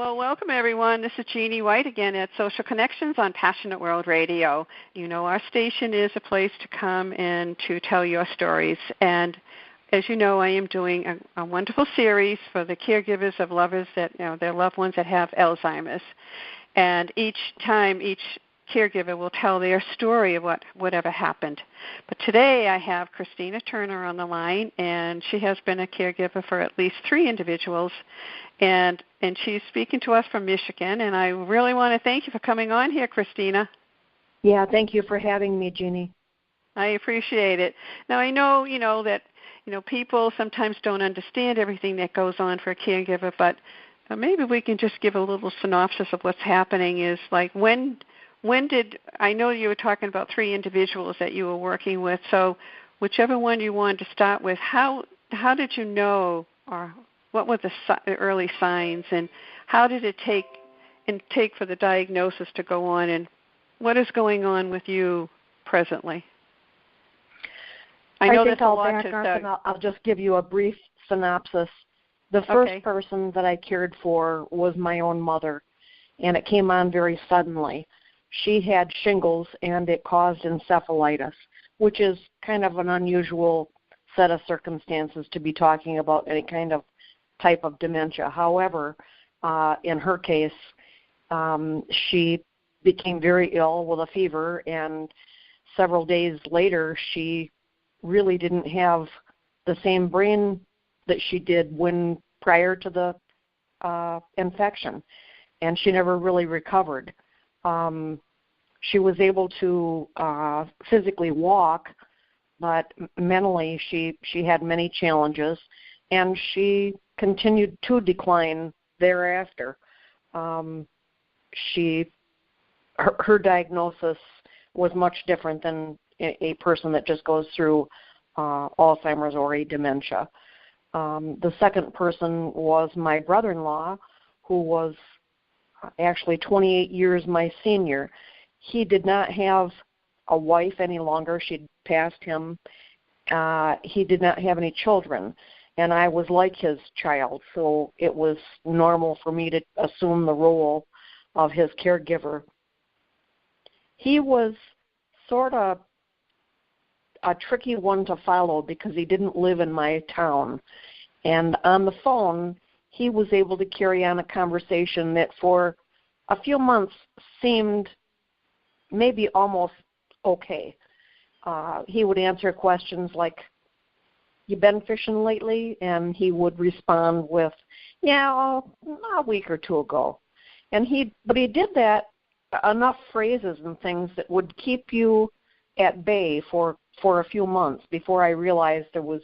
Well, welcome everyone. This is Jeannie White again at Social Connections on Passionate World Radio. You know, our station is a place to come and to tell your stories. And as you know, I am doing a wonderful series for the caregivers of lovers that, you know, their loved ones that have Alzheimer's. And each time, each caregiver will tell their story of whatever happened. But today I have Christina Turner on the line, and she has been a caregiver for at least 3 individuals. And she's speaking to us from Michigan, and I really want to thank you for coming on here, Christina. Yeah, thank you for having me, Jeannie. I appreciate it. Now, I know, that, people sometimes don't understand everything that goes on for a caregiver, but maybe we can just give a little synopsis of what's happening is like when did, I know you were talking about 3 individuals that you were working with, so whichever one you wanted to start with, how did you know, or what were the early signs, and how did it take for the diagnosis to go on, and what is going on with you presently? I think I'll back up and I'll just give you a brief synopsis. The first person that I cared for was my own mother, and it came on very suddenly. She had shingles, and it caused encephalitis, which is kind of an unusual set of circumstances to be talking about any kind of type of dementia. However, in her case, she became very ill with a fever, and several days later, she really didn't have the same brain that she did prior to the infection, and she never really recovered. She was able to physically walk, but mentally she had many challenges, and she continued to decline thereafter. Her diagnosis was much different than a person that just goes through Alzheimer's or a dementia. The second person was my brother-in-law, who was actually 28 years my senior. He did not have a wife any longer. She'd passed him. He did not have any children, and I was like his child, so it was normal for me to assume the role of his caregiver. He was sort of a tricky one to follow because he didn't live in my town, and on the phone he was able to carry on a conversation that for a few months seemed maybe almost okay. He would answer questions like, "You been fishing lately?" And he would respond with, "Yeah, a week or 2 ago." But he did that enough phrases and things that would keep you at bay for a few months before I realized there was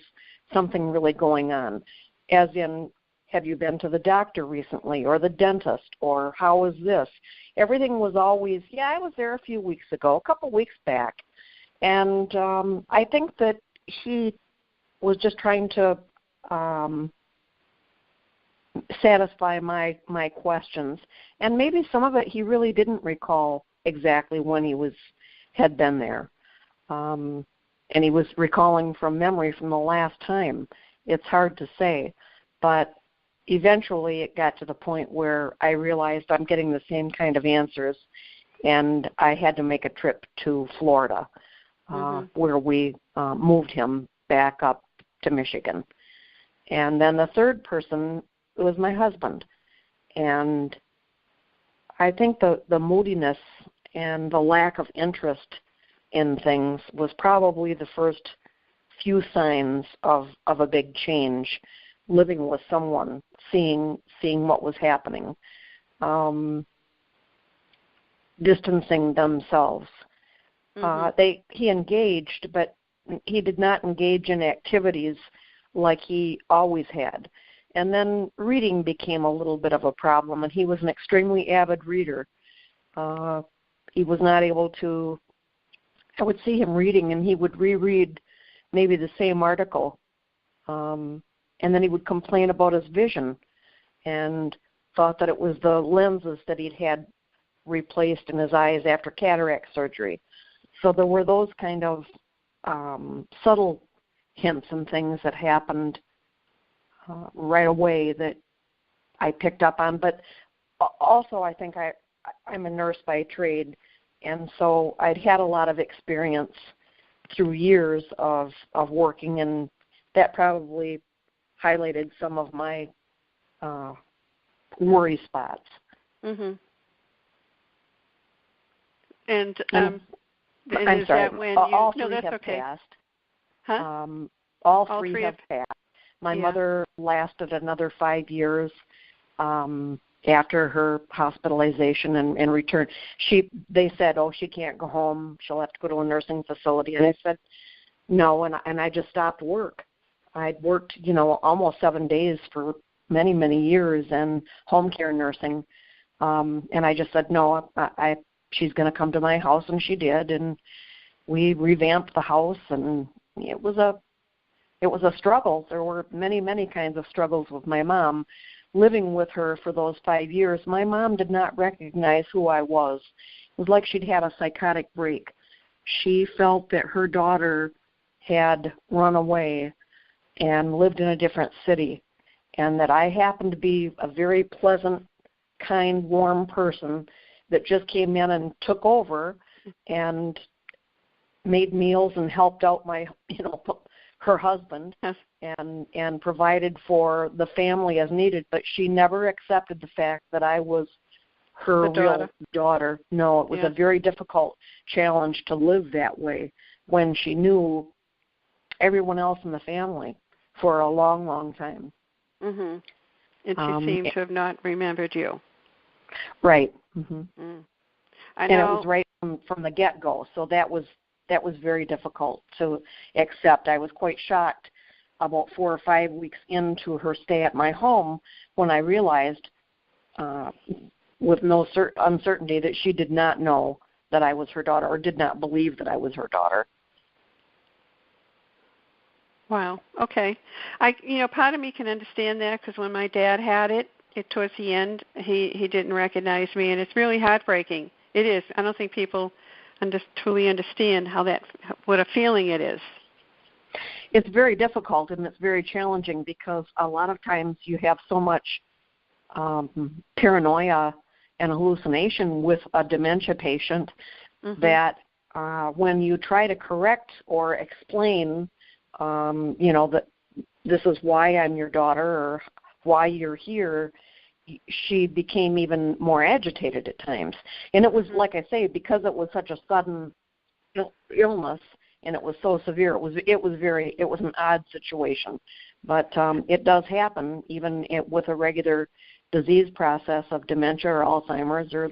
something really going on, as in, have you been to the doctor recently, or the dentist, or how is this? Everything was always, yeah, I was there a few weeks ago, a couple weeks back. And I think that he was just trying to satisfy my questions. And maybe some of it he really didn't recall exactly when he had been there. And he was recalling from memory from the last time. It's hard to say. But eventually it got to the point where I realized I'm getting the same kind of answers, and I had to make a trip to Florida, where we moved him back up to Michigan. And then the third person was my husband. And I think the moodiness and the lack of interest in things was probably the first few signs of a big change, living with someone, seeing what was happening, distancing themselves. He engaged, but he did not engage in activities like he always had. And then reading became a little bit of a problem, and he was an extremely avid reader. He was not able to, I would see him reading, and he would reread maybe the same article, and then he would complain about his vision and thought that it was the lenses that he'd had replaced in his eyes after cataract surgery. So there were those kind of subtle hints and things that happened right away that I picked up on. But also I think I'm a nurse by trade, and so I'd had a lot of experience through years of working, and that probably highlighted some of my worry spots. Mhm. And I'm is sorry. that when All you? No, three that's have okay. passed. Huh? All three have have passed. My yeah. mother lasted another 5 years after her hospitalization and return. They said, "Oh, she can't go home. She'll have to go to a nursing facility." And I said, "No," and I just stopped work. I'd worked, almost 7 days for many, many years in home care nursing, and I just said, "No, she's going to come to my house," and she did, and we revamped the house, and it was a struggle. There were many, many kinds of struggles with my mom. Living with her for those 5 years, my mom did not recognize who I was. It was like she'd had a psychotic break. She felt that her daughter had run away and lived in a different city, and that I happened to be a very pleasant, kind, warm person that just came in and took over and made meals and helped out her husband. Yes. and provided for the family as needed, but she never accepted the fact that I was her real daughter. No, it was a very difficult challenge to live that way when she knew everyone else in the family for a long, long time. Mhm. And she seemed to have not remembered you. Right. Mhm. I know. And it was right from the get-go, so that was very difficult to accept. I was quite shocked about 4 or 5 weeks into her stay at my home when I realized with no uncertainty that she did not know that I was her daughter, or did not believe that I was her daughter. Wow. Okay. Part of me can understand that, because when my dad had it towards the end, he didn't recognize me, and it's really heartbreaking. It is. I don't think people truly understand what a feeling it is. It's very difficult, and it's very challenging, because a lot of times you have so much paranoia and hallucination with a dementia patient that when you try to correct or explain, that this is why I'm your daughter or why you're here, she became even more agitated at times. And it was, like I say, because it was such a sudden illness and it was so severe, it was an odd situation. But it does happen even with a regular disease process of dementia or Alzheimer's or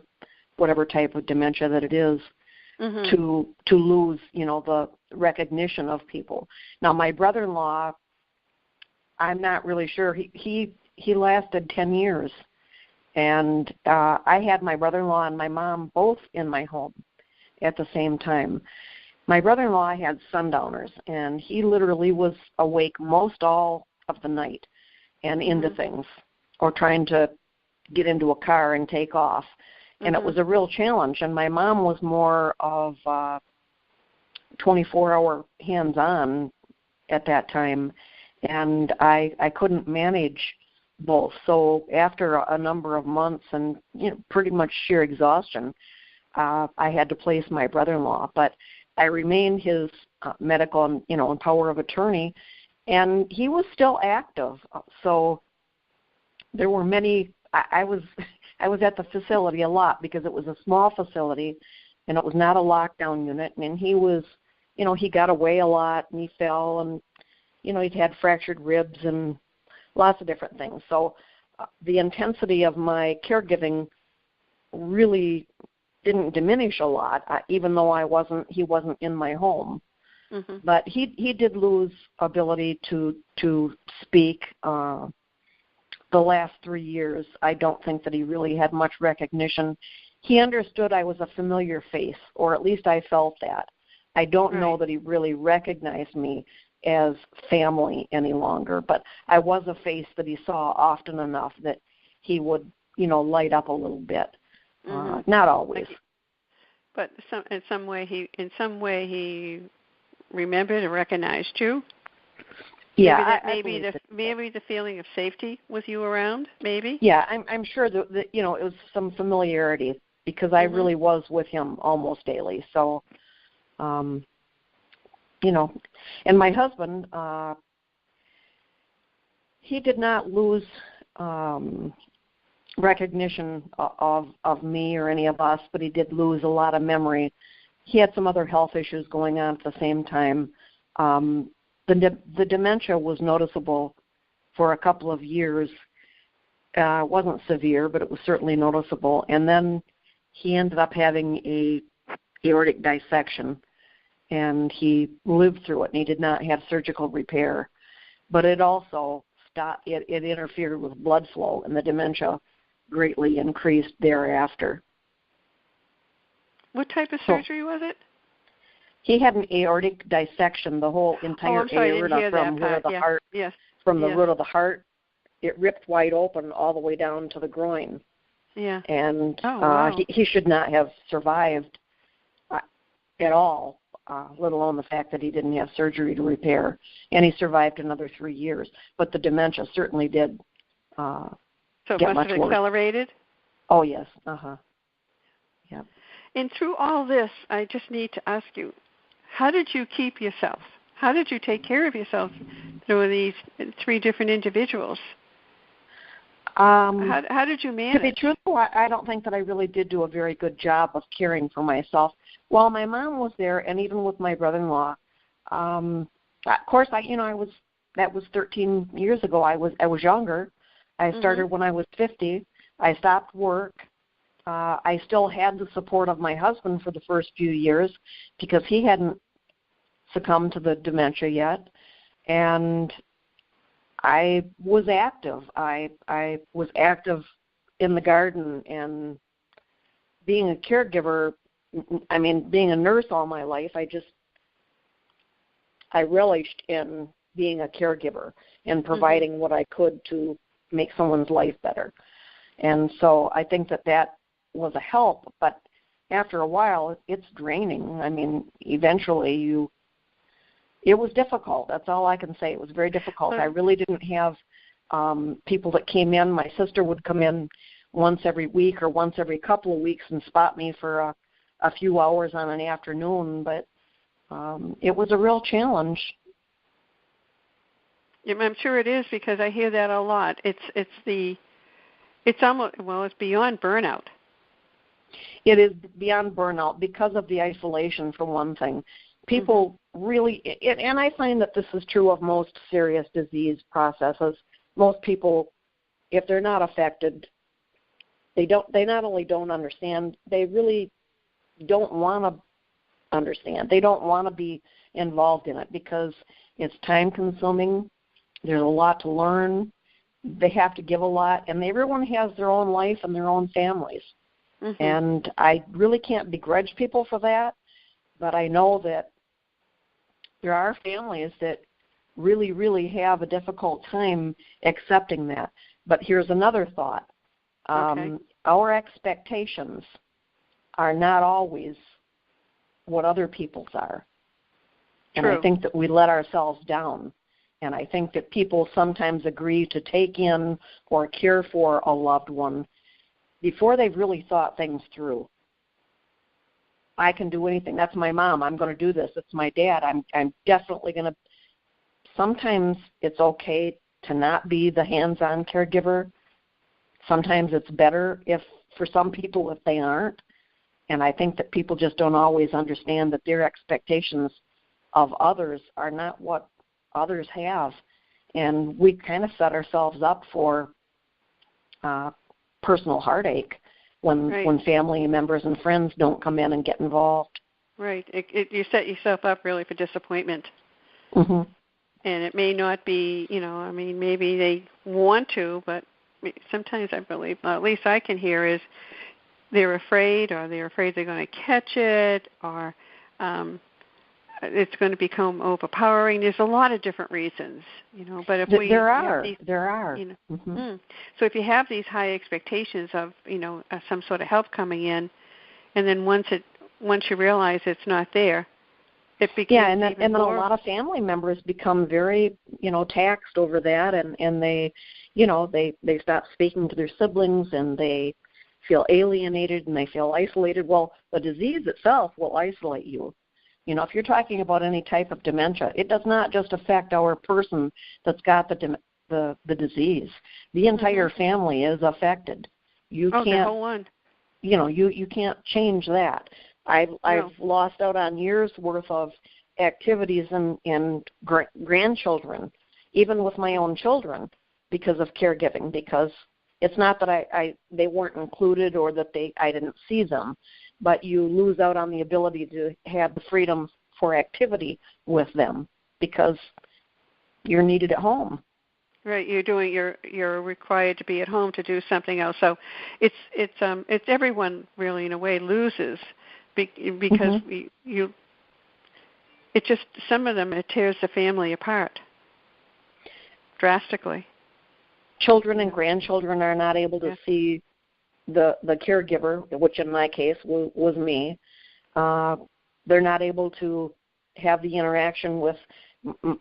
whatever type of dementia that it is, to lose, the recognition of people. Now, my brother-in-law, I'm not really sure. He lasted 10 years. And I had my brother-in-law and my mom both in my home at the same time. My brother-in-law had sundowners, and he literally was awake most all of the night and into things, or trying to get into a car and take off. And it was a real challenge. And my mom was more of 24-hour hands-on at that time, and I couldn't manage both. So after a number of months and pretty much sheer exhaustion, I had to place my brother-in-law. But I remained his medical and power of attorney, and he was still active. So there were many. I was at the facility a lot because it was a small facility, and it was not a lockdown unit. And he was, he got away a lot, and he fell, and he'd had fractured ribs and lots of different things. So the intensity of my caregiving really didn't diminish a lot, even though he wasn't in my home. But he did lose ability to speak. The last 3 years, I don't think that he really had much recognition. He understood I was a familiar face, or at least I felt that. I don't know that he really recognized me as family any longer, but I was a face that he saw often enough that he would, light up a little bit. Not always. But in some way he remembered and recognized you? Yeah, maybe the feeling of safety with you around, maybe. Yeah, I'm sure that it was some familiarity because I really was with him almost daily. So, and my husband, he did not lose recognition of me or any of us, but he did lose a lot of memory. He had some other health issues going on at the same time. The dementia was noticeable for a couple of years. It wasn't severe, but it was certainly noticeable. And then he ended up having a aortic dissection, and he lived through it, and he did not have surgical repair. But it also it interfered with blood flow, and the dementia greatly increased thereafter. What type of surgery was it? He had an aortic dissection, the whole entire aorta from the root of the heart. Yes. From the root of the heart, it ripped wide open all the way down to the groin. Yeah. And he should not have survived at all, let alone the fact that he didn't have surgery to repair. And he survived another 3 years. But the dementia certainly did so it must much have worse. Accelerated? Oh, yes. Yeah. And through all this, I just need to ask you, how did you keep yourself? How did you take care of yourself through these 3 different individuals? How did you manage? To be truthful, I don't think that I really did do a very good job of caring for myself. While my mom was there, and even with my brother-in-law, of course, that was 13 years ago. I was younger. I started when I was 50. I stopped work. I still had the support of my husband for the first few years because he hadn't succumbed to the dementia yet, and I was active. I was active in the garden, and being a caregiver, being a nurse all my life, I relished in being a caregiver and providing what I could to make someone's life better. And so I think that was a help, but after a while, it's draining. Eventually it was difficult. That's all I can say. It was very difficult. I really didn't have people that came in. My sister would come in once every week or once every couple of weeks and spot me for a few hours on an afternoon, but it was a real challenge. Yeah, I'm sure it is because I hear that a lot. It's beyond burnout. It is beyond burnout because of the isolation, for one thing. People really, and I find that this is true of most serious disease processes. Most people, if they're not affected, they not only don't understand, they really don't want to understand. They don't want to be involved in it because it's time consuming. There's a lot to learn. They have to give a lot, and everyone has their own life and their own families. And I really can't begrudge people for that, but I know that there are families that really, really have a difficult time accepting that. But here's another thought. Our expectations are not always what other people's are. And I think that we let ourselves down. And I think that people sometimes agree to take in or care for a loved one before they've really thought things through. I can do anything. That's my mom. I'm going to do this. It's my dad. I'm definitely going to. Sometimes it's okay to not be the hands-on caregiver. Sometimes it's better for some people if they aren't. And I think that people just don't always understand that their expectations of others are not what others have. And we kind of set ourselves up for personal heartache when family members and friends don't come in and get involved. Right. You set yourself up really for disappointment. And it may not be, maybe they want to, but sometimes I believe, at least I can hear, is they're afraid, or they're afraid they're going to catch it, or it's going to become overpowering. There's a lot of different reasons, But if there are. So if you have these high expectations of, some sort of help coming in, and then once you realize it's not there, it becomes and then a lot of family members become very, taxed over that, and they, they stop speaking to their siblings, and they feel alienated, and they feel isolated. Well, the disease itself will isolate you. If you're talking about any type of dementia, it does not just affect our person that's got the disease. The entire family is affected. You can't, the whole one. You can't change that. I've lost out on years worth of activities and grandchildren, even with my own children, because of caregiving. Because it's not that they weren't included or that I didn't see them, but you lose out on the ability to have the freedom for activity with them because you're needed at home. Right, you're required to be at home to do something else. So it's everyone really in a way loses because it just, some of them, it tears the family apart drastically. Children and grandchildren are not able to see the caregiver, which in my case was me. They're not able to have the interaction with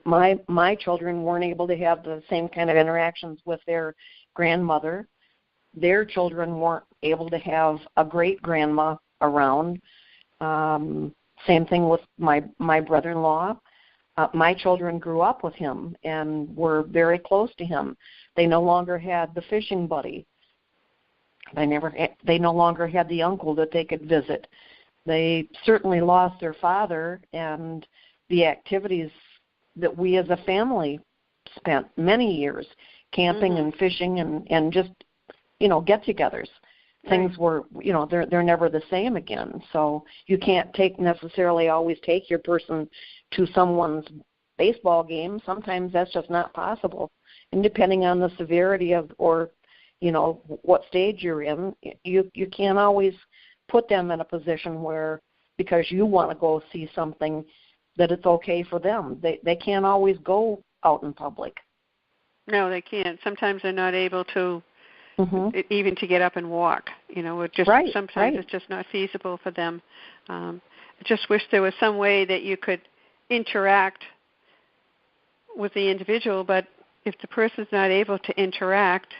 my children. Weren't able to have the same kind of interactions with their grandmother. Their children weren't able to have a great grandma around. Same thing with my brother-in-law. My children grew up with him and were very close to him. They no longer had the fishing buddy. They no longer had the uncle that they could visit. They certainly lost their father and the activities that we as a family spent many years, camping and fishing and just, get-togethers. Things were, they're never the same again. So you can't necessarily always take your person to someone's baseball game. Sometimes that's just not possible. And depending on the severity of, or, what stage you're in, you can't always put them in a position where, because you want to go see something, that it's okay for them. They can't always go out in public. No, they can't. Sometimes they're not able to even to get up and walk. Sometimes it's just not feasible for them. I just wish there was some way that you could interact with the individual, but if the person's not able to interact,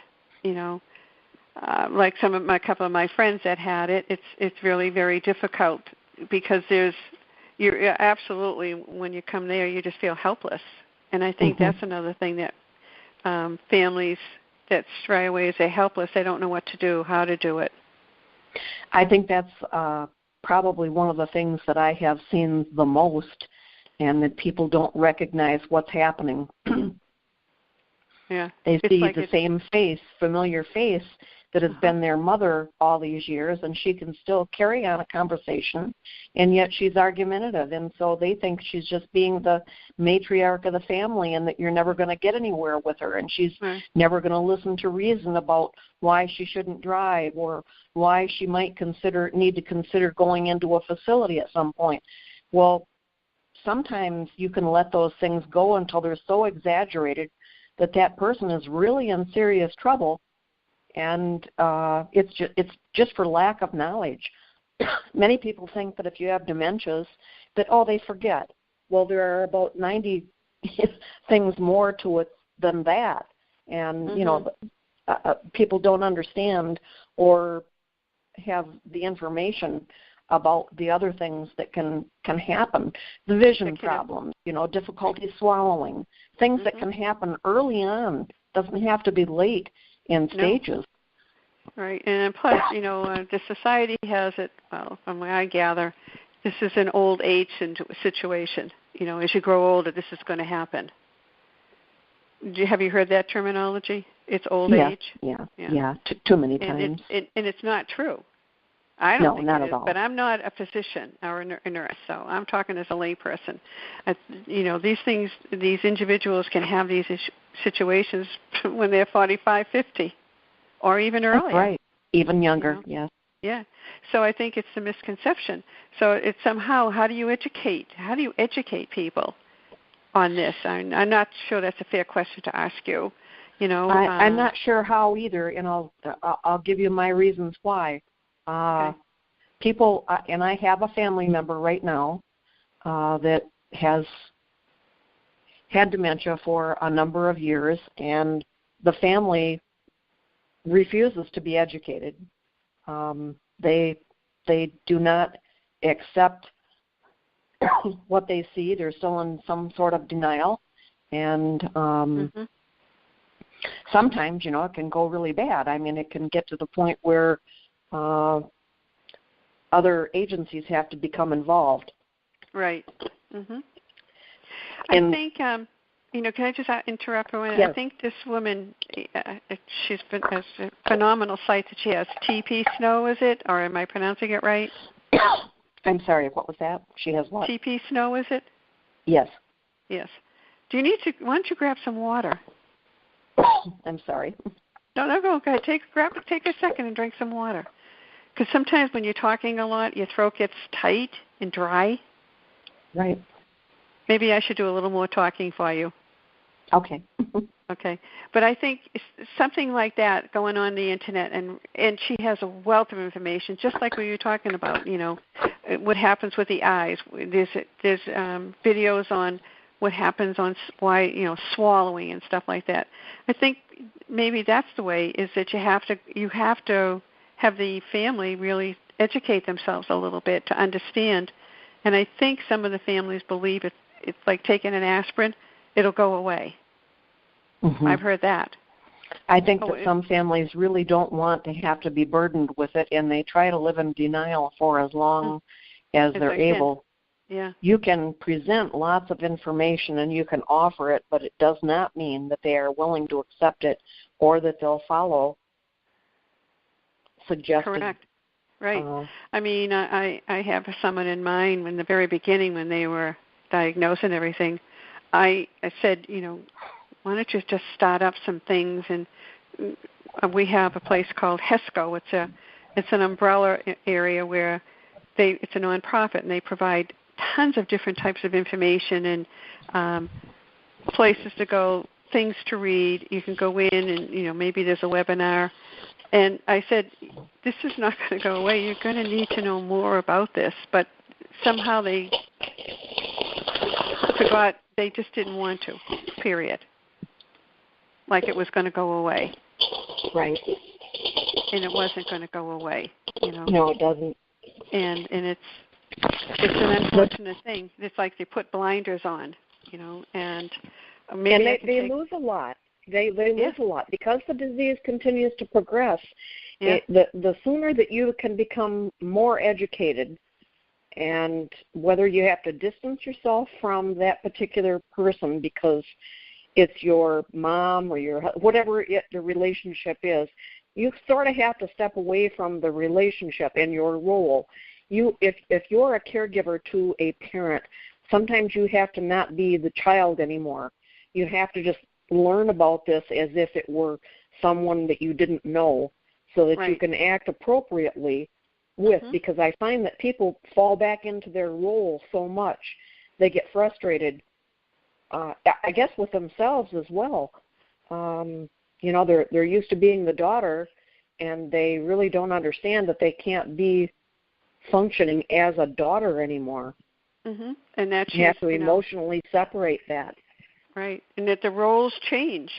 like a couple of my friends that had it, it's really very difficult because you're absolutely, when you come there, you just feel helpless. And I think that's another thing that families that stray away is they're helpless. They don't know what to do, how to do it. I think that's probably one of the things that I have seen the most, and that people don't recognize what's happening. Yeah, they see like the same face, familiar face, that has been their mother all these years, and she can still carry on a conversation, and yet she's argumentative, and so they think she's just being the matriarch of the family and that you're never going to get anywhere with her, and she's never going to listen to reason about why she shouldn't drive or why she might need to consider going into a facility at some point. Well, sometimes you can let those things go until they're so exaggerated that person is really in serious trouble. And it's just for lack of knowledge. Many people think that if you have dementias, that, they forget. Well, there are about 90 things more to it than that. And, people don't understand or have the information about the other things that can happen. The vision problems, difficulty swallowing, things that can happen early on. Doesn't have to be late in stages. Right, and plus, the society has it, well, from what I gather, this is an old age situation. As you grow older, this is going to happen. Have you heard that terminology? It's old age? Yeah, too many times. And it's not true. I don't think not it at is, all. but I'm not a physician or a nurse, so I'm talking as a layperson. These things, these individuals can have these situations when they're 45, 50, or even earlier. That's right, even younger, yes. Yeah, so I think it's a misconception. So it's somehow, how do you educate people on this? I'm not sure that's a fair question to ask you. I'm not sure how either, and I'll give you my reasons why. People, and I have a family member right now that has had dementia for a number of years, and the family refuses to be educated. They do not accept what they see. They're still in some sort of denial, and sometimes, it can go really bad. I mean, it can get to the point where other agencies have to become involved. Right. I think, can I just interrupt for a minute? Yes. I think this woman, she's been has a phenomenal site that she has. TP Snow, is it? Or am I pronouncing it right? I'm sorry, what was that? She has what? TP Snow, is it? Yes. Yes. Do you need to, why don't you grab some water? I'm sorry. No, go ahead. Take a second and drink some water. Because sometimes when you're talking a lot, your throat gets tight and dry. Right. Maybe I should do a little more talking for you. Okay. Okay. But I think something like that going on the Internet, and she has a wealth of information, just like what you were talking about, what happens with the eyes. There's videos on what happens on why, swallowing and stuff like that. I think maybe that's the way, is that you have to have the family really educate themselves a little bit to understand. And I think some of the families believe it's like taking an aspirin, it'll go away. Mm-hmm. I've heard that. I think that some families really don't want to have to be burdened with it, and they try to live in denial for as long as they're able. Yeah. You can present lots of information and you can offer it, but it does not mean that they are willing to accept it or that they'll follow suggested. Correct. Right. I mean, I have someone in mind in the very beginning when they were diagnosed and everything. I said, why don't you just start up some things? And we have a place called HESCO. It's an umbrella area where it's a nonprofit, and they provide tons of different types of information and places to go, things to read. You can go in and, maybe there's a webinar. And I said, this is not going to go away. You're going to need to know more about this. But somehow they forgot, they just didn't want to, period. Like it was going to go away. Right. And it wasn't going to go away, No, it doesn't. And it's an unfortunate thing. It's like they put blinders on, and maybe they lose a lot. They lose a lot because the disease continues to progress. Yeah. The sooner that you can become more educated, and whether you have to distance yourself from that particular person because it's your mom or whatever the relationship is, you sort of have to step away from the relationship and your role. If you're a caregiver to a parent, sometimes you have to not be the child anymore. You have to just learn about this as if it were someone that you didn't know, so that you can act appropriately with, because I find that people fall back into their role so much. They get frustrated, I guess, with themselves as well. They're used to being the daughter, and they really don't understand that they can't be functioning as a daughter anymore. Mm-hmm. And that you have to emotionally separate that. Right, and that the roles change.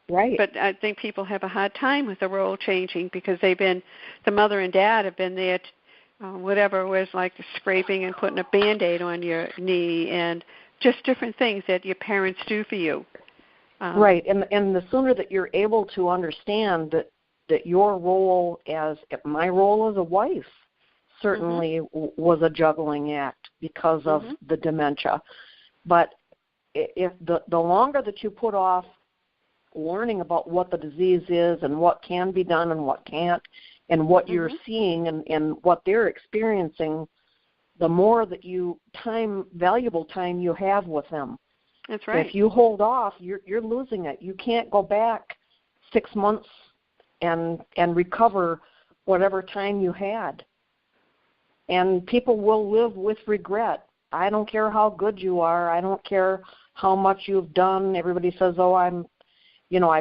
Right. But I think people have a hard time with the role changing because the mother and dad have been there, whatever was like scraping and putting a Band-Aid on your knee and just different things that your parents do for you. Right, and the sooner that you're able to understand that your role my role as a wife certainly was a juggling act because of the dementia. But if the longer that you put off learning about what the disease is and what can be done and what can't and what you're seeing and what they're experiencing, the more that valuable time you have with them. That's right. If you hold off, you're losing it. You can't go back 6 months and recover whatever time you had. And people will live with regret. I don't care how good you are. I don't care how much you've done. Everybody says, I've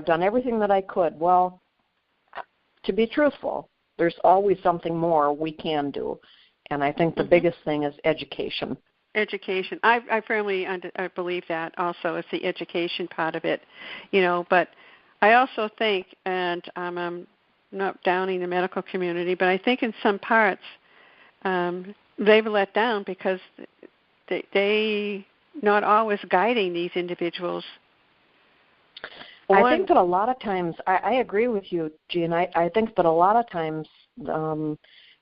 done everything that I could. Well, to be truthful, there's always something more we can do. And I think the biggest thing is education. Education. I firmly I believe that also is the education part of it, But I also think, and I'm not downing the medical community, but I think in some parts they've let down because they not always guiding these individuals. I think that a lot of times, I agree with you, Jean. I think that a lot of times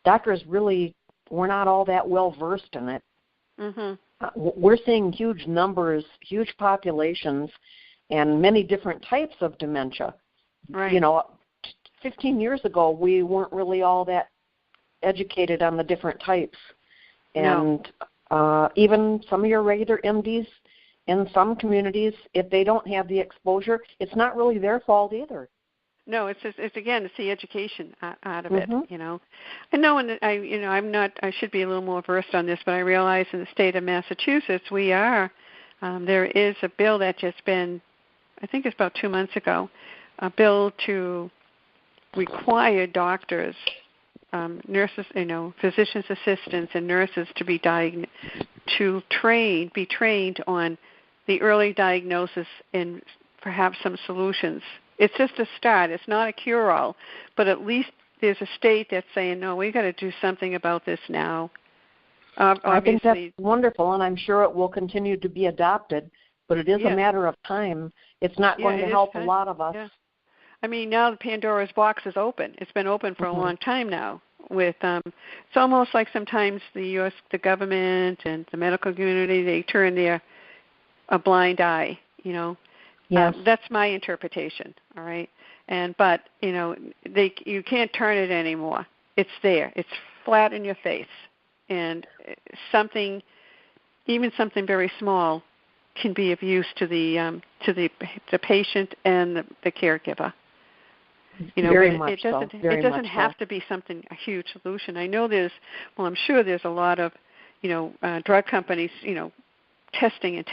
doctors really were not all that well versed in it. Mm-hmm. We're seeing huge numbers, huge populations, and many different types of dementia. Right. 15 years ago, we weren't really all that educated on the different types. And even some of your regular MDs in some communities, if they don't have the exposure, it's not really their fault either. No, it's the education out of Mm-hmm. it, I know, and I should be a little more versed on this, but I realize in the state of Massachusetts we are. There is a bill that just been, I think it's about 2 months ago, a bill to require doctors, nurses, physician's assistants and nurses to be trained on the early diagnosis and perhaps some solutions. It's just a start. It's not a cure-all, but at least there's a state that's saying, no, we've got to do something about this now. I think that's wonderful, and I'm sure it will continue to be adopted, but it is a matter of time. It's not going to help a lot of us. Yeah. I mean, now the Pandora's box is open. It's been open for a long time now. With it's almost like sometimes the government and the medical community, they turn a blind eye, Yes. That's my interpretation, all right? But you can't turn it anymore. It's there. It's flat in your face. And even something very small can be of use to the patient and the caregiver. Very much so. It doesn't have to be a huge solution. I know I'm sure there's a lot of, drug companies, testing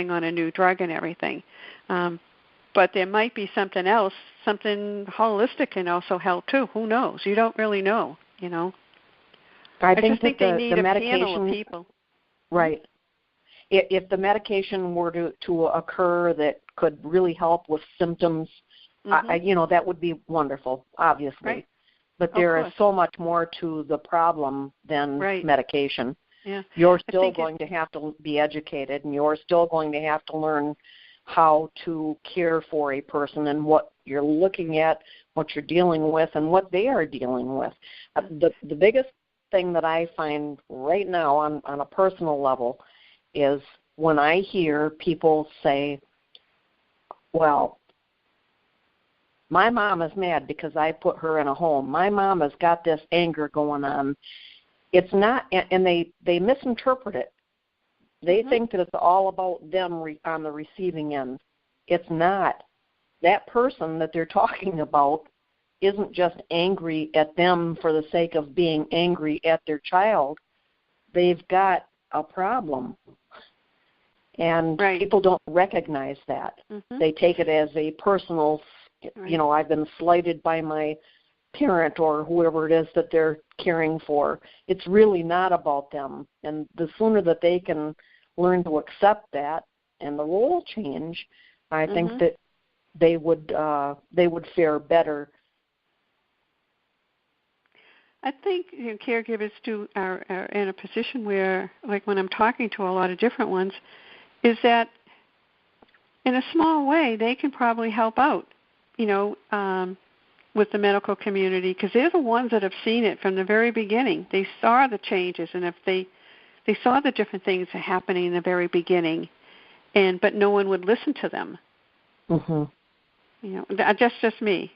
on a new drug and everything. But there might be something else, something holistic can also help too. Who knows? You don't really know, I think they need the a medication, panel of people. Right. If the medication were to occur that could really help with symptoms, that would be wonderful, obviously. Right. But there is so much more to the problem than medication. Yeah. You're still going to have to be educated, and you're still going to have to learn how to care for a person and what you're looking at, what you're dealing with, and what they are dealing with. The biggest thing that I find right now on a personal level is when I hear people say, well, my mom is mad because I put her in a home. My mom has got this anger going on. It's not, and they misinterpret it. They think that it's all about them on the receiving end. It's not. That person that they're talking about isn't just angry at them for the sake of being angry at their child. They've got a problem. And people don't recognize that. They take it as a personal, I've been slighted by my parent or whoever it is that they're caring for. It's really not about them. And the sooner that they can learn to accept that and the role change, I think that they would fare better. I think caregivers are in a position where, like when I'm talking to a lot of different ones, is that in a small way they can probably help out, with the medical community, because they're the ones that have seen it from the very beginning. They saw the changes, and if they saw the different things happening in the very beginning, but no one would listen to them. That's just me,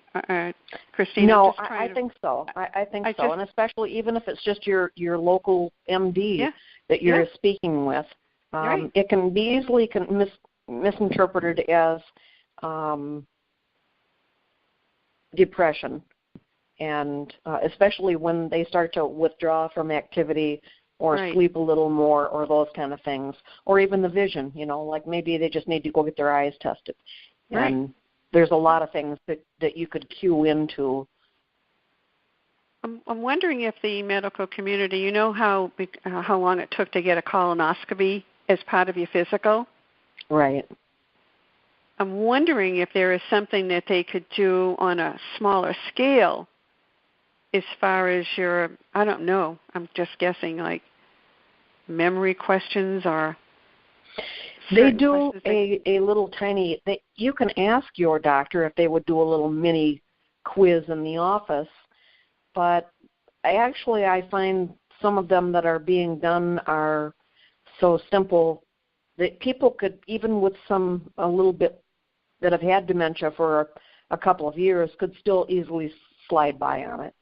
Christina. No, I think so. I think so, and especially even if it's just your local MD that you're speaking with, it can be easily misinterpreted as depression, and especially when they start to withdraw from activity or sleep a little more or those kind of things, or even the vision, like maybe they just need to go get their eyes tested. And there's a lot of things that you could cue into. I'm wondering if the medical community, you know how long it took to get a colonoscopy as part of your physical? Right. I'm wondering if there is something that they could do on a smaller scale as far as your, I don't know, I'm just guessing, like memory questions or... They do a little tiny, you can ask your doctor if they would do a little mini quiz in the office, but I find some of them that are being done are so simple that people could, even with a little bit that have had dementia for a couple of years, could still easily slide by on it.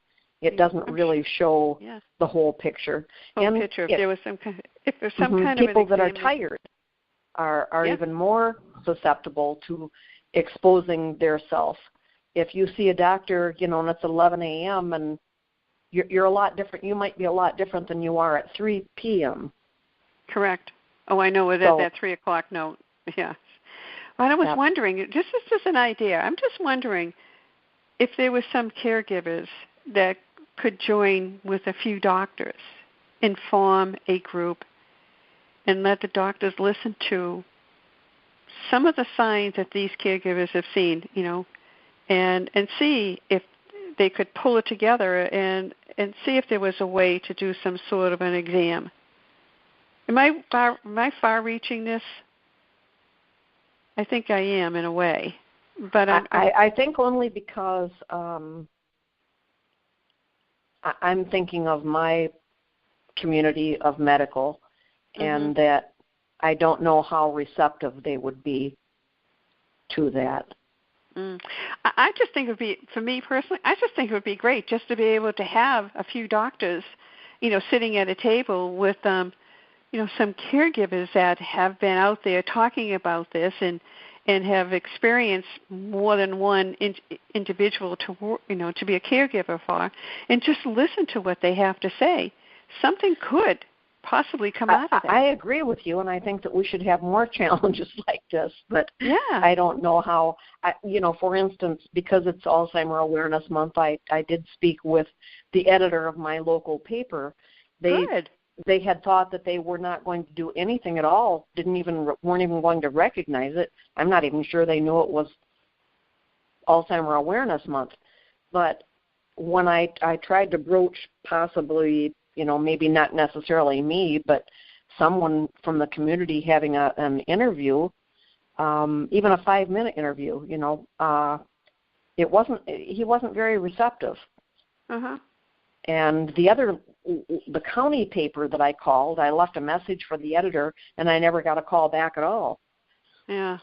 It doesn't really show the whole picture. If there's some kind of people that are tired are even more susceptible to exposing their self. If you see a doctor, and it's 11 a.m. and you're a lot different, you might be a lot different than you are at 3 p.m. Correct. Oh, I know that 3 o'clock note. Yeah. Well, I was wondering, this is just an idea. I'm just wondering if there was some caregivers that could join with a few doctors and form a group and let the doctors listen to some of the signs that these caregivers have seen, and see if they could pull it together and see if there was a way to do some sort of an exam. Am I far-reaching this? I think I am in a way, but I think only because I'm thinking of my community of medical, and that I don't know how receptive they would be to that. I just think it would be, for me personally, I just think it would be great just to be able to have a few doctors, sitting at a table with, some caregivers that have been out there talking about this and have experienced more than one individual to be a caregiver for, and just listen to what they have to say. Something could possibly come out of it. I agree with you, and I think that we should have more challenges like this, but I don't know how. For instance, because it's Alzheimer Awareness Month, I did speak with the editor of my local paper. They had thought that they were not going to do anything at all, weren't even going to recognize it. I'm not even sure they knew it was Alzheimer Awareness Month. But when I tried to broach possibly, maybe not necessarily me, but someone from the community having an interview, even a 5-minute interview, he wasn't very receptive. And the county paper that I called, I left a message for the editor, and I never got a call back at all. Yeah.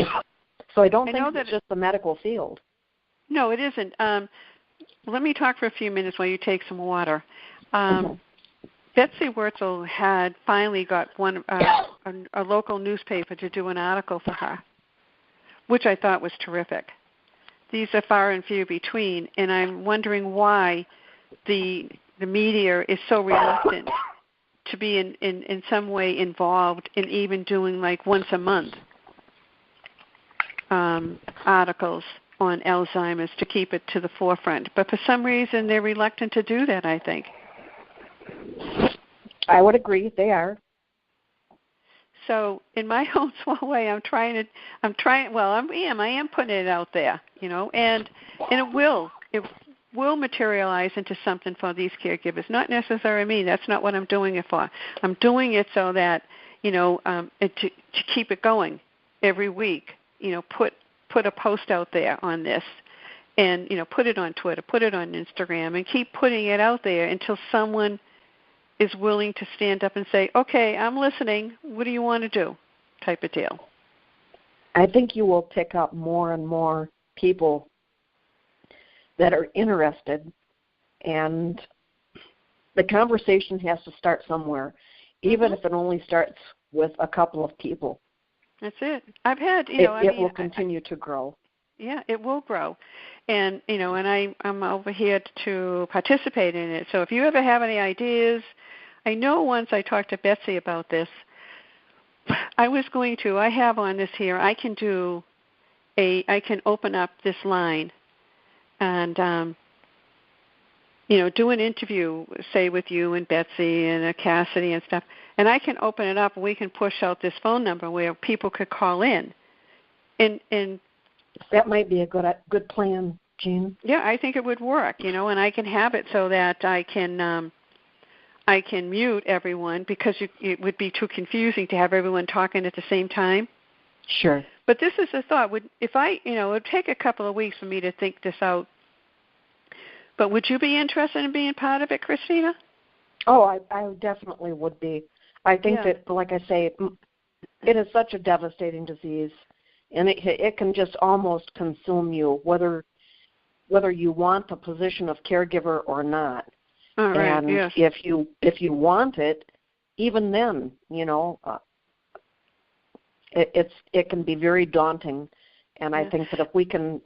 So I don't think it's just the medical field. No, it isn't. Let me talk for a few minutes while you take some water. Betsy Wurzel had finally got a local newspaper to do an article for her, which I thought was terrific. These are far and few between, and I'm wondering why the media is so reluctant to be in some way involved in even doing like once a month articles on Alzheimer's to keep it to the forefront. But for some reason, they're reluctant to do that, I think. I would agree. They are. So in my own small way, I am putting it out there, and it will materialize into something for these caregivers. Not necessarily me. That's not what I'm doing it for. I'm doing it so that, to keep it going every week, put a post out there on this and, put it on Twitter, put it on Instagram, and keep putting it out there until someone is willing to stand up and say, okay, I'm listening. What do you want to do? Type of deal. I think you will pick up more and more people that are interested, and the conversation has to start somewhere, even if it only starts with a couple of people. That's it. I've had, it will continue to grow. Yeah, it will grow. And, and I'm over here to participate in it. So if you ever have any ideas, I know once I talked to Betsy about this, I have on this here, I can open up this line and do an interview, say with you and Betsy and Cassidy and stuff, and I can open it up and we can push out this phone number where people could call in. And that might be a good plan, Jean. Yeah, I think it would work, and I can have it so that I can mute everyone because it would be too confusing to have everyone talking at the same time. Sure. But this is a thought. It would take a couple of weeks for me to think this out. But would you be interested in being part of it, Christina? Oh, I definitely would be. I think that, like I say, it is such a devastating disease, and it can just almost consume you, whether you want the position of caregiver or not. All right, and yes. if you want it, even then, it can be very daunting. And I think that if we can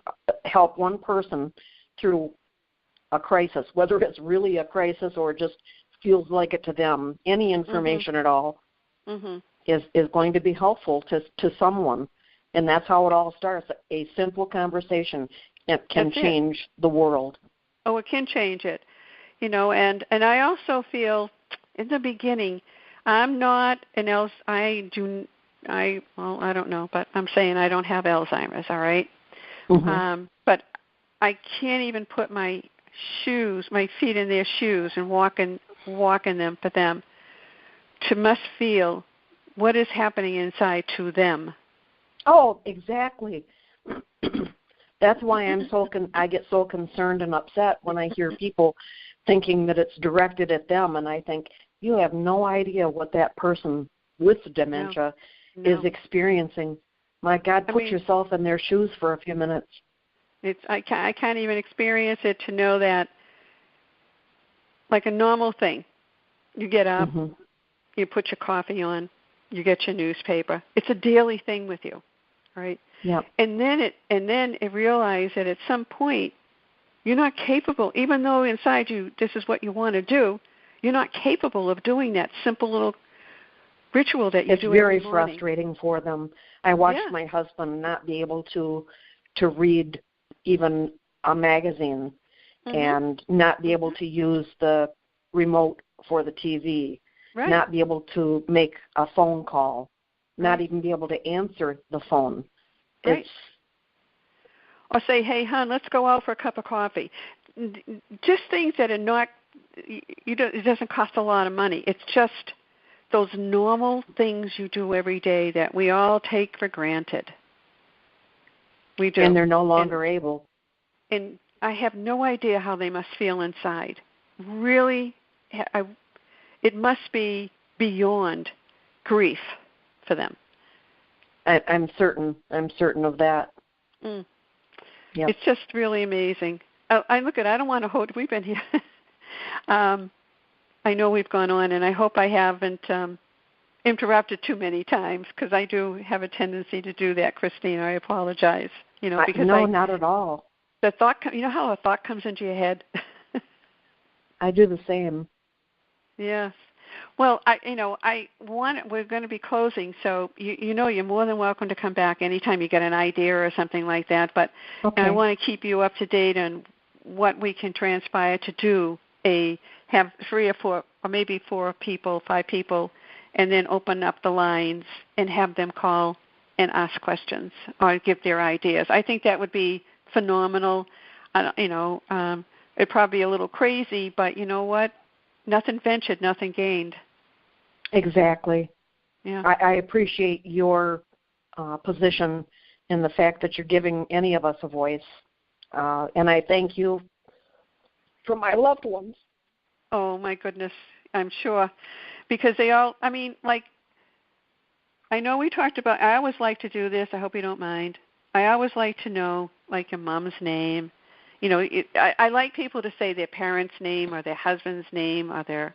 help one person through a crisis, whether it's really a crisis or just feels like it to them, any information at all is going to be helpful to someone. And that's how it all starts. A simple conversation can change the world. Oh, it can change it. And I also feel in the beginning, I'm not an I don't know, but I'm saying I don't have Alzheimer's, all right? But I can't even put my feet in their shoes and walk in them for them to must feel what is happening inside to them. Oh, exactly. That's why I get so concerned and upset when I hear people thinking that it's directed at them, and I think you have no idea what that person with dementia is experiencing. My God, put yourself in their shoes for a few minutes. I can't even experience it to know that, like a normal thing, you get up, you put your coffee on, you get your newspaper. It's a daily thing with you, right? Yeah. And then it realize that at some point you're not capable, even though inside you this is what you want to do, you're not capable of doing that simple little ritual that you do every morning. It's very frustrating for them. I watched my husband not be able to read even a magazine and not be able to use the remote for the TV, not be able to make a phone call, not even be able to answer the phone. Right. Or say, hey, hon, let's go out for a cup of coffee. Just things that are not, it doesn't cost a lot of money. It's just those normal things you do every day that we all take for granted. We do. And they're no longer able. And I have no idea how they must feel inside. Really, it must be beyond grief for them. I'm certain of that. Yep. It's just really amazing. I don't want to hold. We've been here. I know we've gone on, and I hope I haven't interrupted too many times because I do have a tendency to do that, Christina. I apologize. Because not at all. The thought, how a thought comes into your head. I do the same. Yes. Well, we're going to be closing, so you're more than welcome to come back anytime you get an idea or something like that. But I want to keep you up to date on what we can transpire to do. Have 3 or 4, or maybe 4 people, 5 people, and then open up the lines and have them call and ask questions or give their ideas. I think that would be phenomenal. It'd probably be a little crazy, but you know what? Nothing ventured, nothing gained. Exactly. Yeah. I appreciate your position and the fact that you're giving any of us a voice. And I thank you for my loved ones. Oh, my goodness, I'm sure. Because they all, I know we talked about, I always like to do this. I hope you don't mind. I always like to know, your mom's name. I like people to say their parents' name or their husband's name or their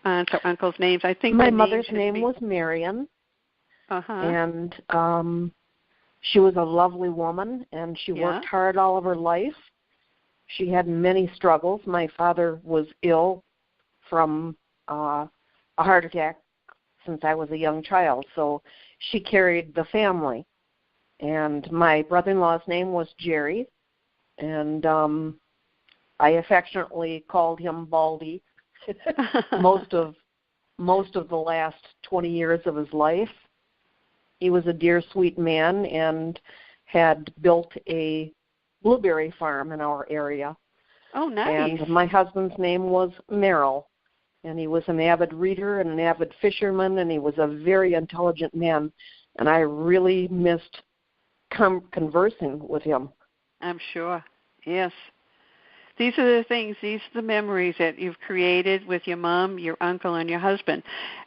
aunts or uncles' names. I think my mother's name was Marion, and she was a lovely woman, and she worked hard all of her life. She had many struggles. My father was ill from a heart attack since I was a young child, so she carried the family. And my brother-in-law's name was Jerry, and I affectionately called him Baldy most of the last 20 years of his life. He was a dear, sweet man and had built a blueberry farm in our area. Oh, nice. And my husband's name was Merrill, and he was an avid reader and an avid fisherman, and he was a very intelligent man, and I really missed conversing with him. I'm sure, yes. These are the things, these are the memories that you've created with your mom, your uncle, and your husband.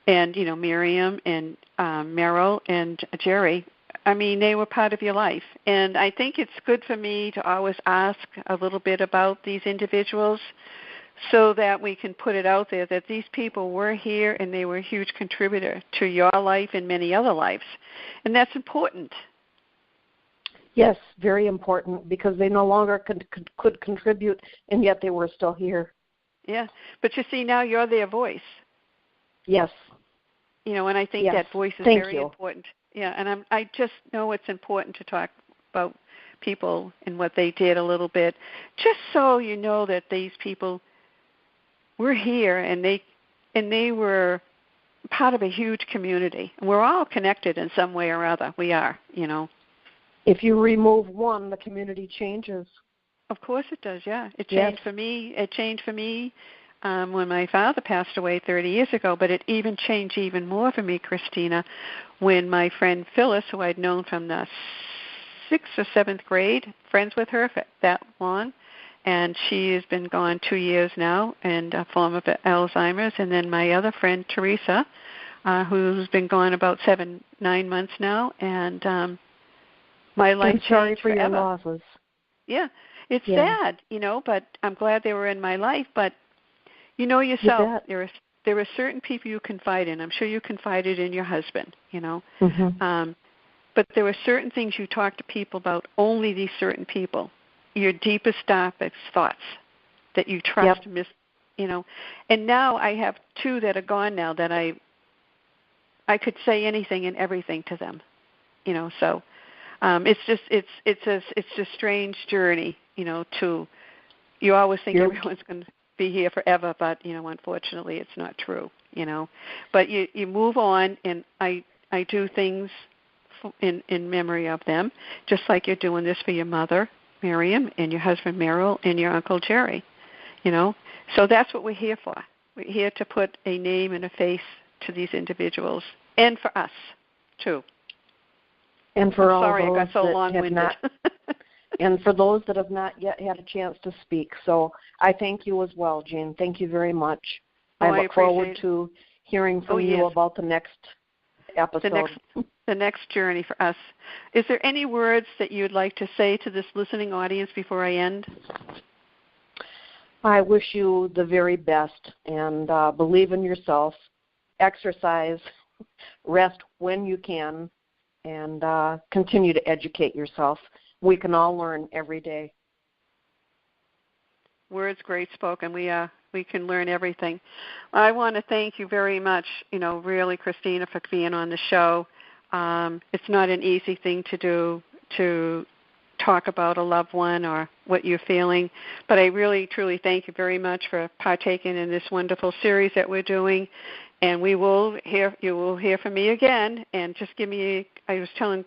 And, you know, Miriam and Merrill and Jerry, I mean, they were part of your life. And I think it's good for me to always ask a little bit about these individuals so that we can put it out there that these people were here and they were a huge contributor to your life and many other lives. And that's important. Yes, very important, because they no longer could contribute, and yet they were still here. Yeah, but you see, now you're their voice. Yes. You know, and I think that voice is very important. Yeah, and I just know it's important to talk about people and what they did a little bit, just so you know that these people were here and they were part of a huge community. And we're all connected in some way or other. We are, you know. If you remove one, the community changes. Of course it does, yeah. It changed for me. It changed for me when my father passed away 30 years ago, but it even changed even more for me, Christina, when my friend Phyllis, who I'd known from the 6th or 7th grade, friends with her for that long, and she has been gone 2 years now, and a form of Alzheimer's, and then my other friend, Teresa, who's been gone about 9 months now, and my life changed forever. For your losses. Yeah, it's sad, you know, but I'm glad they were in my life. But you know yourself, there are certain people you confide in. I'm sure you confided in your husband, you know. Mm-hmm. But there were certain things you talk to people about, only these certain people, your deepest, darkest thoughts that you trust, you know. And now I have 2 that are gone now that I could say anything and everything to them, you know, so. It's a strange journey, you know. You always think everyone's going to be here forever, but you know, unfortunately, it's not true, you know. But you move on, and I do things in memory of them, just like you're doing this for your mother, Miriam, and your husband, Merrill, and your uncle Jerry, you know. So that's what we're here for. We're here to put a name and a face to these individuals, and for us too. And for I'm sorry, I got so long-winded. And for those that have not yet had a chance to speak. So I thank you as well, Jean. Thank you very much. I look forward to hearing from you about the next episode. The next journey for us. Is there any words that you'd like to say to this listening audience before I end? I wish you the very best, and believe in yourself. Exercise. Rest when you can. And continue to educate yourself. We can all learn every day. Words great spoken. We can learn everything. I want to thank you very much, you know, really, Christina, for being on the show. It's not an easy thing to do, to talk about a loved one or what you're feeling, but I really, truly thank you very much for partaking in this wonderful series that we're doing. And you will hear from me again. And just give me, I was telling,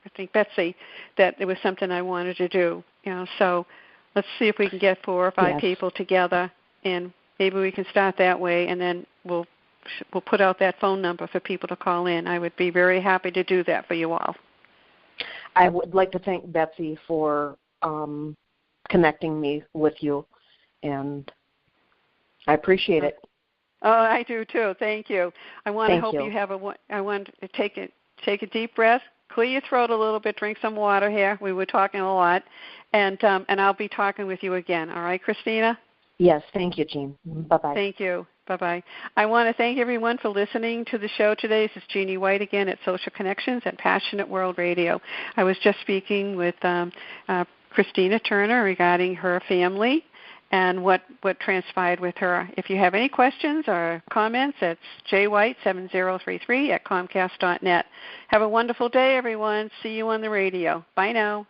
I think, Betsy, that it was something I wanted to do. You know, so let's see if we can get 4 or 5 people together, and maybe we can start that way, and then we'll put out that phone number for people to call in. I would be very happy to do that for you all. I would like to thank Betsy for connecting me with you, and I appreciate it. Oh, I do too. Thank you. I want to hope you have I want to take a deep breath, clear your throat a little bit, drink some water here. We were talking a lot, and I'll be talking with you again. All right, Christina? Yes. Thank you, Jean. Bye-bye. Thank you. Bye-bye. I want to thank everyone for listening to the show today. This is Jeannie White again at Social Connections at Passionate World Radio. I was just speaking with Christina Turner regarding her family and what transpired with her. If you have any questions or comments, it's jwhite7033 at comcast.net. Have a wonderful day, everyone. See you on the radio. Bye now.